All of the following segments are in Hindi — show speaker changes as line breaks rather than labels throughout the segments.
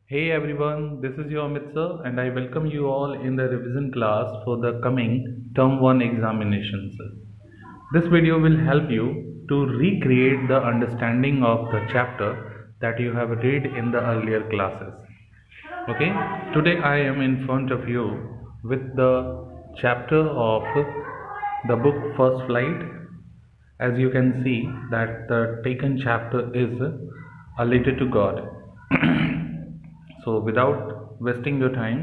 Hey everyone, this is your Amit sir, and I welcome you all in the revision class for the coming Term 1 examinations. This video will help you to recreate the understanding of the chapter that you have read in the earlier classes. Okay, today I am in front of you with the chapter of the book First Flight. As you can see that the taken chapter is A Letter to God. So without wasting your time,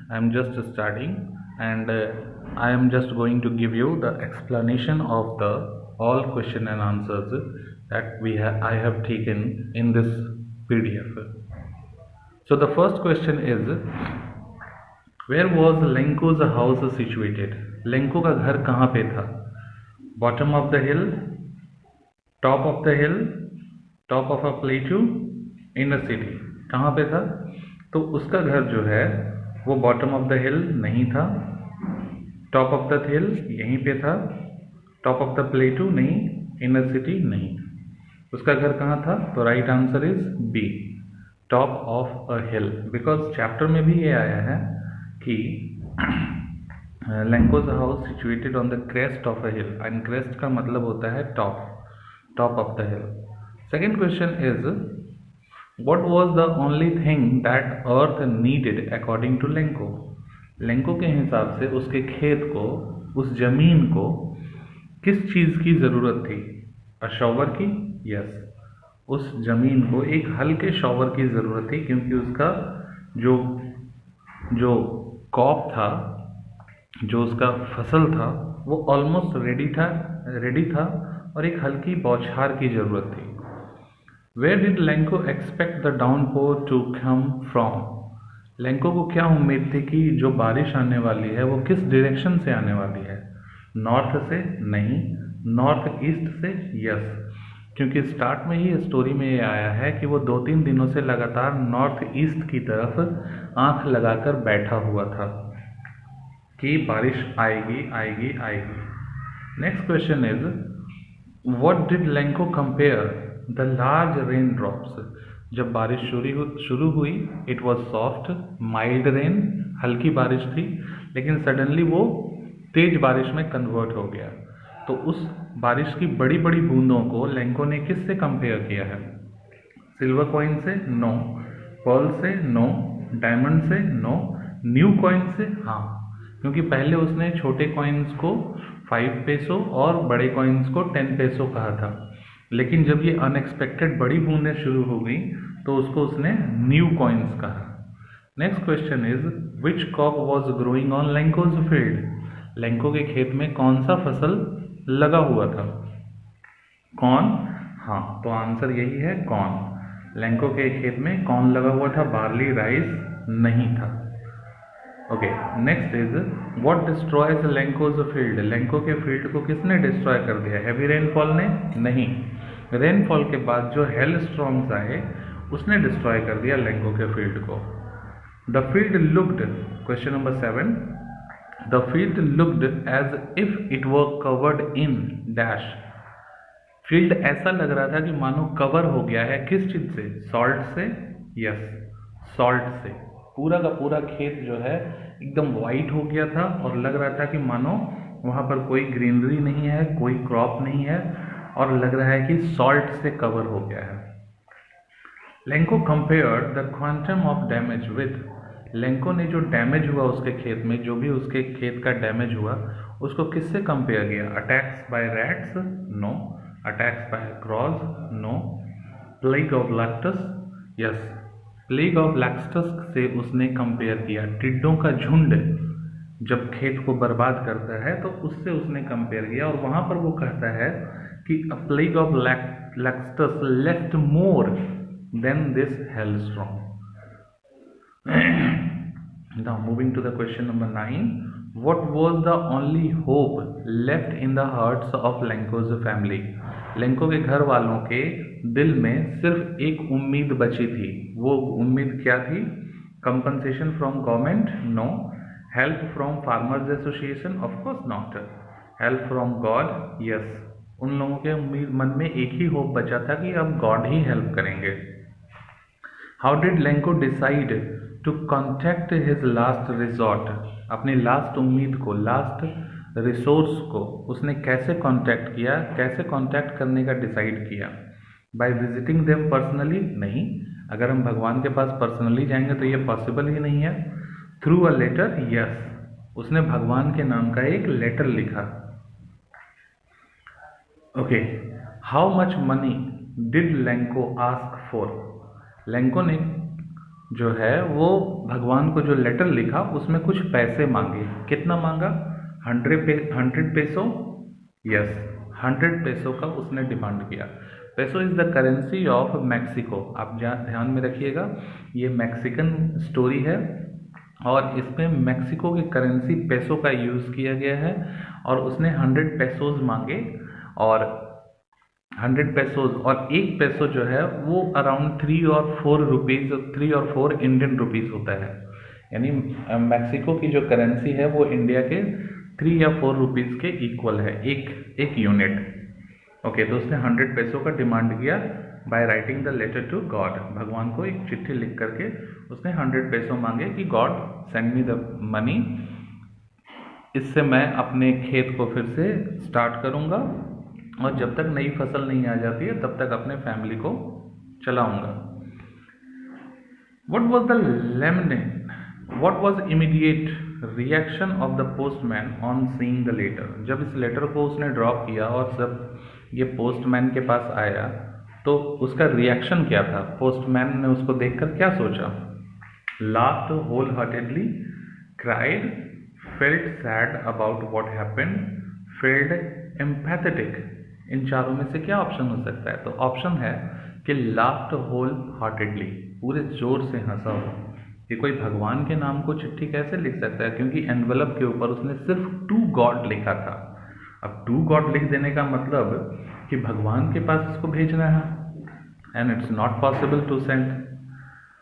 I am just starting, and I am just going to give you the explanation of the all question and answers that I have taken in this PDF. So the first question is, where was Lenko's house situated? Lenko का घर कहाँ पे था? Bottom of the hill, top of the hill, top of a plateau, in a city. कहाँ पे था? तो उसका घर जो है वो बॉटम ऑफ द हिल नहीं था, टॉप ऑफ द हिल यहीं पे था, टॉप ऑफ द प्लेटू नहीं, इनर सिटी नहीं। उसका घर कहाँ था? तो right answer is B, top of a hill. Because chapter में भी ये आया है कि Lenko's house situated on the crest of a hill, and crest का मतलब होता है top of the hill. Second question is, what was the only thing that earth needed according to Lenko? Lanco के हिसाब से उसके खेत को, उस जमीन को किस चीज की जरूरत थी? अ शॉवर की? यस, उस जमीन को एक हल्के शॉवर की जरूरत थी, क्योंकि उसका जो जो क्रॉप था, जो उसका फसल था, वो ऑलमोस्ट रेडी था और एक हल्की बौछार की जरूरत थी। Where did Lenko expect the downpour to come from? Lanco को क्या उम्मीद थी कि जो बारिश आने वाली है वो किस डायरेक्शन से आने वाली है? नॉर्थ से? नहीं। नॉर्थ ईस्ट से? यस, क्योंकि स्टार्ट में ही स्टोरी में ये आया है कि वो 2-3 दिनों से लगातार नॉर्थ ईस्ट की तरफ आंख लगाकर बैठा हुआ था कि बारिश आएगी आएगी आएगी। Next question is, what did Lanco compare the large rain drops? जब बारिश शुरू हुई, it was soft mild rain, हल्की बारिश थी, लेकिन सडनली वो तेज बारिश में कन्वर्ट हो गया। तो उस बारिश की बड़ी बड़ी बूंदों को लेंको ने किससे कंपेयर किया है? सिल्वर कॉइन से? नो। पर्ल से? नो। डायमंड से? नो। न्यू कॉइन से? हाँ, क्योंकि पहले उसने छोटे कॉइन्स को 5 पेसो और बड़े कॉइन्स को 10 पेसो कहा था, लेकिन जब ये अनएक्सपेक्टेड बड़ी बूंदें शुरू हो गई तो उसको उसने न्यू कॉइन्स कहा। Next question is, which crop was growing on Lencho's field? Lencho के खेत में कौन सा फसल लगा हुआ था? कॉर्न? हाँ, तो आंसर यही है कॉर्न। लेंको के खेत में कॉर्न लगा हुआ था, बार्ली, राइस नहीं था। Okay, next is, what destroys Lencho's field? Lencho के फील्ड को किसने डिस्ट्रॉय कर दिया? हैवी रेनफॉल ने? नहीं, रेनफॉल के बाद जो हेल स्ट्रॉम्स आए उसने डिस्ट्रॉय कर दिया लेंको के फील्ड को। The field looked, question number 7, the field looked as if it were covered in dash. Field ऐसा लग रहा था कि मानो कवर हो गया है, किस चीज से? सॉल्ट से? यस, सॉल्ट से। पूरा का पूरा खेत जो है एकदम वाइट हो गया था और लग रहा था कि मानो वहां पर कोई ग्रीनरी नहीं है, कोई क्रॉप नहीं है, और लग रहा है कि सॉल्ट से कवर हो गया है। Lanco compared the quantum of damage with, Lanco ने जो डैमेज हुआ उसके खेत में, जो भी उसके खेत का डैमेज हुआ, उसको किससे कंपेयर किया? Attacks by rats? No. Attacks by crows? No. Plague of locusts? Yes, plague of locusts से उसने कंपेयर किया। टिड्डों का झुंड जब खेत को बर्बाद करता है तो उससे उसने कंपेयर किया, और वहां पर वो कहता है कि a plague of Lactus left more than this hailstorm. Now moving to the question number 9, what was the only hope left in the hearts of Lenko's family? Lanco के घर वालों के दिल में सिर्फ एक उम्मीद बची थी। वो उम्मीद क्या थी? Compensation from government? No. Help from farmers association? Of course not. Help from God? Yes. उन लोगों के मन में एक ही होप बचा था कि अब गॉड ही हेल्प करेंगे। How did Lencho decide to contact his last resort, अपनी लास्ट उम्मीद को, लास्ट रिसोर्स को उसने कैसे कांटेक्ट किया, कैसे कांटेक्ट करने का डिसाइड किया? By visiting them personally? नहीं, अगर हम भगवान के पास पर्सनली जाएंगे तो ये पॉसिबल ही नहीं है। Through a letter? यस, उसने भगवान के नाम का एक लेटर लिखा। Okay, how much money did Lencho ask for? Lanco ने जो है वो भगवान को जो लेटर लिखा उसमें कुछ पैसे मांगे। कितना मांगा? 100 पेसो? यस, 100 पेसो का उसने डिमांड किया। Peso is the currency of Mexico. आप ध्यान में रखिएगा, ये मैक्सिकन स्टोरी है और इसमें मैक्सिको की करेंसी पेसो का यूज़ किया गया है और उसने 100 पेसोज मांगे और 100 पेसोज और एक पेसो जो है वो अराउंड 3 और 4 रुपीज़, 3 और 4 इंडियन रुपीज़ होता है। यानी मैक्सिको की जो करेंसी है वो इंडिया के 3 या 4 रुपीज़ के इक्वल है, एक यूनिट। ओके, तो उसने 100 पेसो का डिमांड किया by writing the letter to God. भगवान को एक चिट्ठी लिख करके उसने 100 पेसो मांगे कि God send me the money, इससे मैं अपने खेत को फिर से स्टार्ट करूँगा और जब तक नई फसल नहीं आ जाती है तब तक अपने फैमिली को चलाऊँगा। What was the lemon? What was immediate reaction of the postman on seeing the letter? जब इस लेटर को उसने ड्रॉप किया और जब ये पोस्टमैन के पास आया तो उसका रिएक्शन क्या था? पोस्टमैन ने उसको देखकर क्या सोचा? Laughed wholeheartedly, cried, felt sad about what happened, felt empathetic. इन चारों में से क्या ऑप्शन हो सकता है? तो ऑप्शन है कि laughed wholeheartedly, पूरे जोर से हंसा हो। कि कोई भगवान के नाम को चिट्ठी कैसे लिख सकता है? क्योंकि एनवेलप के ऊपर उसने सिर्फ टू गॉड लिखा था। अब टू गॉड लिख देने का मतलब कि भगवान के पास इसको भेजना है, and it's not possible to send.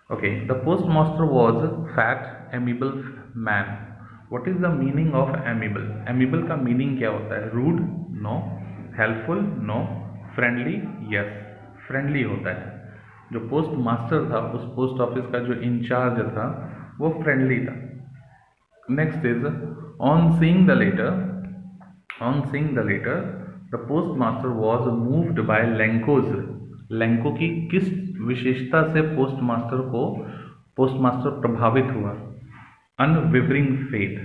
Okay, the post master was fat amiable man. What is the meaning of amiable? Amiable का मीनिंग क्या होता है? Rude? No. Helpful? No. Friendly? Yes, friendly होता है। जो पोस्ट मास्टर था, उस पोस्ट ऑफिस का जो इंचार्ज था, वो फ्रेंडली था। Next is on seeing the letter, the post master was moved by Lencho's. Lencho की किस विशेषता से पोस्ट मास्टर प्रभावित हुआ? अनविवरिंग फेथ,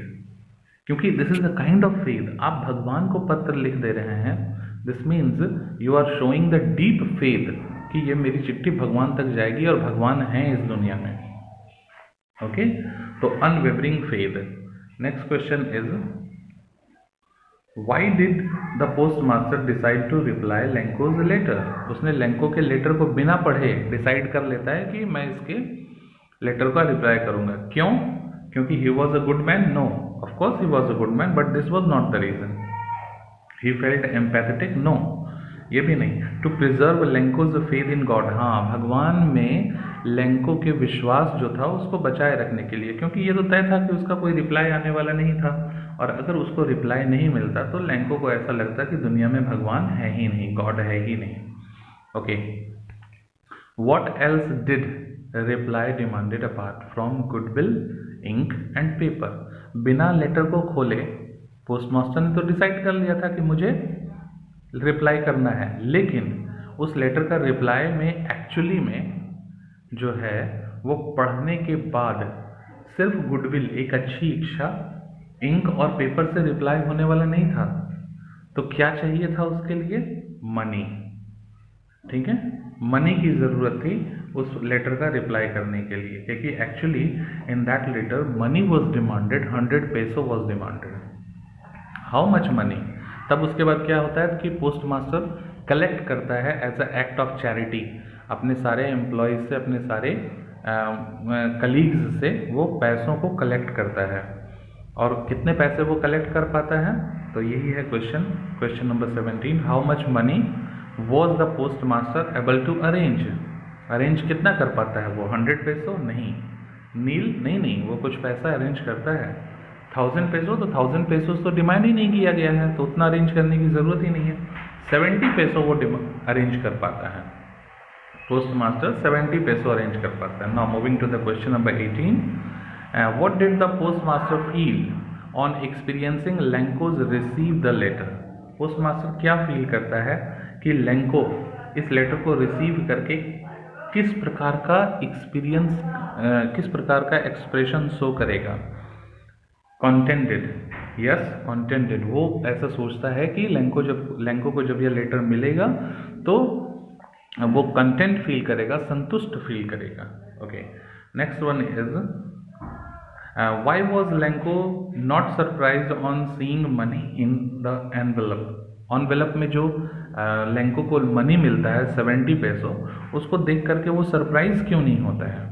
क्योंकि this is a kind of faith. आप भगवान को पत्र लिख दे रहे हैं, this means you are showing the deep faith कि ये मेरी चिट्ठी भगवान तक जाएगी और भगवान हैं इस दुनिया में। ओके, तो unwavering faith. Next question is why did the post master decide to reply Lencho's letter? उसने लेंको के लेटर को बिना पढ़े डिसाइड कर लेता है कि मैं इसके लेटर का रिप्लाई करूंगा। क्यों? क्योंकि he was a good man? No, of course he was a good man, but this was not the reason. He felt empathetic? No, ये भी नहीं। To preserve Lencho's faith in God, हाँ, भगवान में लेंको के विश्वास जो था उसको बचाए रखने के लिए, क्योंकि ये तो तय था कि उसका कोई रिप्लाई आने वाला नहीं था और अगर उसको रिप्लाई नहीं मिलता तो लेंको को ऐसा लगता कि दुनिया में भगवान है ही नहीं, गॉड है ही नहीं। Okay, what else did reply demanded apart from goodwill, ink and paper? बिना लेटर को खोले पोस्टमास्टर ने तो डिसाइड कर लिया था कि मुझे रिप्लाई करना है, लेकिन उस लेटर का रिप्लाई में एक्चुअली में जो है वो पढ़ने के बाद सिर्फ गुडविल, एक अच्छी इच्छा, इंक और पेपर से रिप्लाई होने वाला नहीं था। तो क्या चाहिए था उसके लिए? मनी। ठीक है, मनी की ज़रूरत थी उस लेटर का रिप्लाई करने के लिए, क्योंकि actually in that letter money was demanded, 100 peso was demanded. How much money? तब उसके बाद क्या होता है कि पोस्ट मास्टर कलेक्ट करता है as a act of charity अपने सारे एम्प्लॉयज़ से, अपने सारे कलीग्स से वो पैसों को कलेक्ट करता है। और कितने पैसे वो कलेक्ट कर पाता है? तो यही है question number 17। How much money was the post master able to arrange? Arrange कितना कर पाता है वो? 100 पेसो? नहीं। नील? नहीं, वो कुछ पैसा अरेंज करता है। 1000 पेसो? तो 1000 पेसो तो डिमांड ही नहीं किया गया है, तो उतना अरेंज करने की ज़रूरत ही नहीं है। 70 पेसो वो अरेंज कर पाता है। पोस्ट मास्टर 70 पैसों अरेंज कर पाता है. Now moving to the question number 18. What did the post master feel on experiencing Lencho's receive the letter. Post master क्या फील करता है कि लेंको इस लेटर को रिसीव करके किस प्रकार का एक्सपीरियंस, किस प्रकार का एक्सप्रेशन शो करेगा. Contented, yes contented. वो ऐसा सोचता है कि लेंको को जब यह लेटर मिलेगा तो वो कंटेंट फील करेगा, संतुष्ट फील करेगा. Okay, next one is why was Lanco not surprised on seeing money in the envelope. Envelope में जो लेंको को मनी मिलता है 70 पैसों, उसको देख करके वो सरप्राइज क्यों नहीं होता है.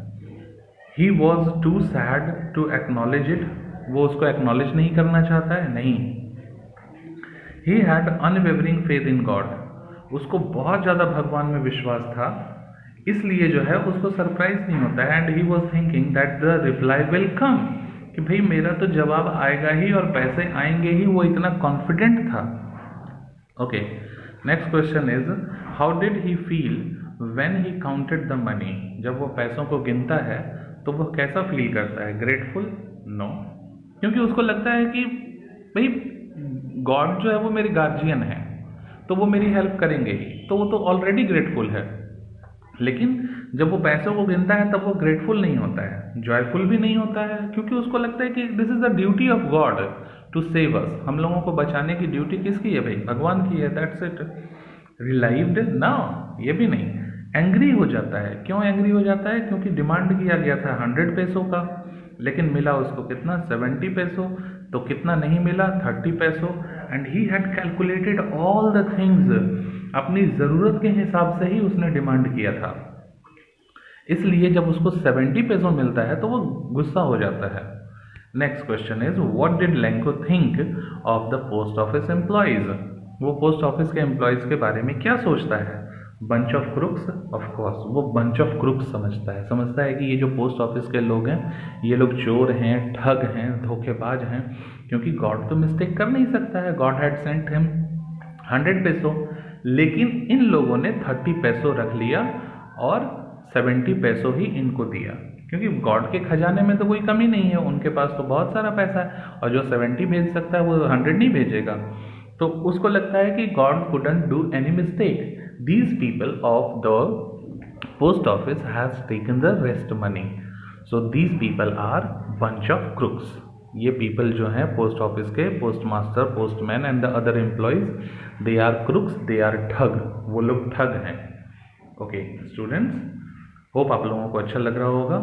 He was too sad to acknowledge it. वो उसको एक्नॉलेज नहीं करना चाहता है, नहीं. He had unwavering faith in God. उसको बहुत ज़्यादा भगवान में विश्वास था, इसलिए जो है उसको सरप्राइज नहीं होता है. And he was thinking that the reply will come, कि भाई मेरा तो जवाब आएगा ही और पैसे आएंगे ही. वो इतना कॉन्फिडेंट था. Okay, next question is how did he feel when he counted the money. जब वो पैसों को गिनता है तो वो कैसा फील करता है. ग्रेटफुल? नो, क्योंकि उसको लगता है कि भाई गॉड जो है वो मेरे गार्जियन है, तो वो मेरी हेल्प करेंगे ही, तो वो तो ऑलरेडी ग्रेटफुल है. लेकिन जब वो पैसों को गिनता है तब वो ग्रेटफुल नहीं होता है, जॉयफुल भी नहीं होता है, क्योंकि उसको लगता है कि this is the duty of God to save us. हम लोगों को बचाने की ड्यूटी किसकी है भाई? भगवान की है. That's it. रिलाइव्ड ना, ये भी नहीं. एंग्री हो जाता है. क्यों एंग्री हो जाता है? क्योंकि डिमांड किया गया था 100 पैसों का, लेकिन मिला उसको कितना? 70 पैसों. तो कितना नहीं मिला? 30 पैसों. And he had calculated all the things. अपनी ज़रूरत के हिसाब से ही उसने डिमांड किया था, इसलिए जब उसको 70 पैसों मिलता है तो वो गुस्सा हो जाता है. Next question is what did Lencho think of the post office employees. वो पोस्ट ऑफिस के एम्प्लॉयज के बारे में क्या सोचता है? Bunch of crooks. Of course वो बंच ऑफ क्रुक्स समझता है कि ये जो पोस्ट ऑफिस के लोग हैं ये लोग चोर हैं, ठग हैं, धोखेबाज हैं, क्योंकि गॉड तो मिस्टेक कर नहीं सकता है. गॉड हैड सेंट हिम 100 पैसों, लेकिन इन लोगों ने 30 पैसों रख लिया और 70 पैसों ही इनको दिया, क्योंकि गॉड के खजाने में तो कोई कमी नहीं है, उनके पास तो बहुत सारा पैसा है, और जो 70 भेज सकता है वो 100 नहीं भेजेगा. तो उसको लगता है कि God couldn't do any mistake. These people of the post office has taken the rest money. So these people are bunch of crooks. ये people जो हैं पोस्ट ऑफिस के, post master, postman and the other employees, they are crooks, they are ठग. वो लोग ठग हैं. ओके स्टूडेंट्स, होप आप लोगों को अच्छा लग रहा होगा.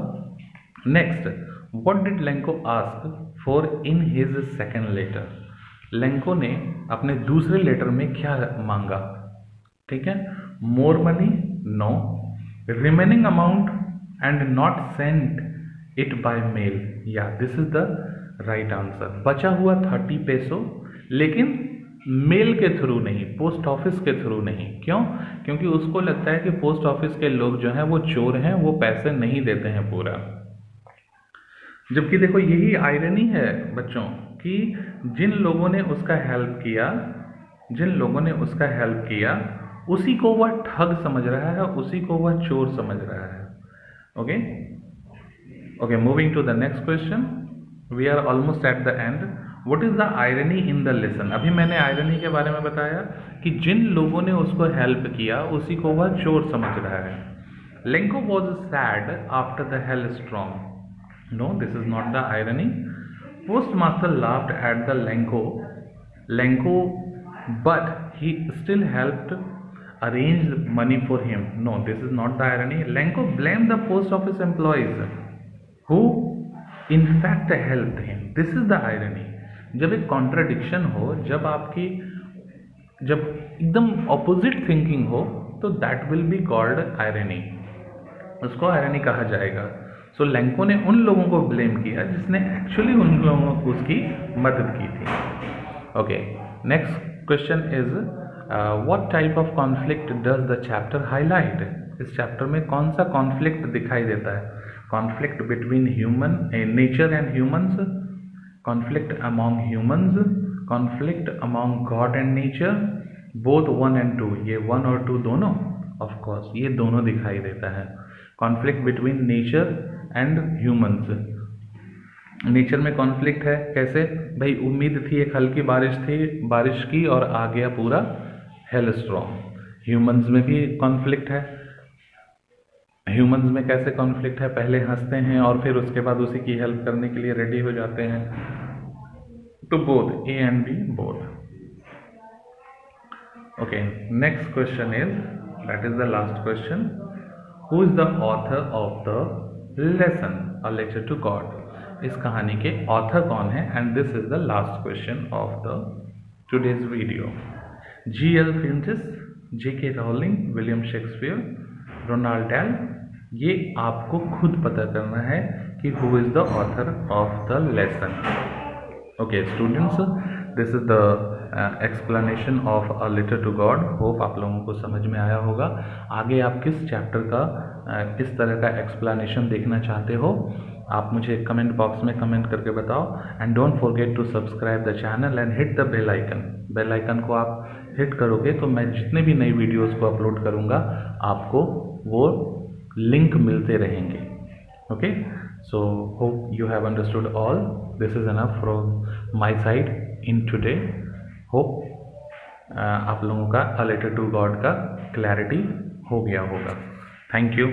Next, what did Lencho ask for in his second letter. Lencho ने अपने दूसरे लेटर में क्या मांगा? ठीक है, more money? No. Remaining amount and not sent it by mail. या this is the right answer. बचा हुआ 30 पैसों, लेकिन मेल के थ्रू नहीं, पोस्ट ऑफिस के थ्रू नहीं. क्यों? क्योंकि उसको लगता है कि पोस्ट ऑफिस के लोग जो हैं वो चोर हैं, वो पैसे नहीं देते हैं पूरा. जबकि देखो यही आयरनी है बच्चों, कि जिन लोगों ने उसका हेल्प किया उसी को वह ठग समझ रहा है, उसी को वह चोर समझ रहा है. Okay, moving to the next question. We are almost at the end. What is the irony in the lesson. अभी मैंने आयरनी के बारे में बताया कि जिन लोगों ने उसको हेल्प किया उसी को वह चोर समझ रहा है. Lencho was sad after the hail storm. No, this is not the irony. Post master laughed at the Lencho but he still helped arrange money for him. No, this is not the irony. Lenko blamed the post office employees who in fact helped him. This is the irony. जब एक कॉन्ट्रडिक्शन हो, जब एकदम ऑपोजिट थिंकिंग हो, तो that will be called irony. उसको आयरनी कहा जाएगा. सो लेंको ने उन लोगों को ब्लेम किया जिसने एक्चुअली उन लोगों को उसकी मदद की थी. Okay, next question is what type of conflict does the chapter highlight. इस चैप्टर में कौन सा कॉन्फ्लिक्ट दिखाई देता है? Conflict between human nature and humans, conflict among humans, conflict among God and nature, both 1 and 2. ये 1 और 2 दोनों. ऑफ कोर्स ये दोनों दिखाई देता है। Conflict between nature and humans, nature में कॉन्फ्लिक्ट है कैसे भाई, उम्मीद थी एक हल्की बारिश थी, बारिश की और आ गया पूरा हेल स्टॉर्म। ह्यूमंस में भी कॉन्फ्लिक्ट है, ह्यूमंस में कैसे कॉन्फ्लिक्ट है, पहले हंसते हैं और फिर उसके बाद उसी की हेल्प करने के लिए रेडी हो जाते हैं। तो both A and B both. Okay, next question is, that is the last question, who is the author of the lesson a letter to God. इस कहानी के ऑथर कौन है, and this is the last question of the today's video. G.L. Francis, J.K. Rowling, William Shakespeare, Ronald Dahl, ये आपको खुद पता करना है कि who is the author of the lesson. Okay students, this is the explanation of a letter to God. Hope आप लोगों को समझ में आया होगा। आगे आप किस चैप्टर का किस तरह का एक्सप्लेनेशन देखना चाहते हो, आप मुझे कमेंट बॉक्स में कमेंट करके बताओ। And don't forget to subscribe the channel and hit the bell icon. Bell icon को आप हिट करोगे तो मैं जितने भी नई वीडियोस को अपलोड करूँगा आपको वो लिंक मिलते रहेंगे। Okay, so hope you have understood all. This is enough from my side in today. Hope आप लोगों का अ लेटर टू गॉड का क्लैरिटी हो गया होगा। Thank you.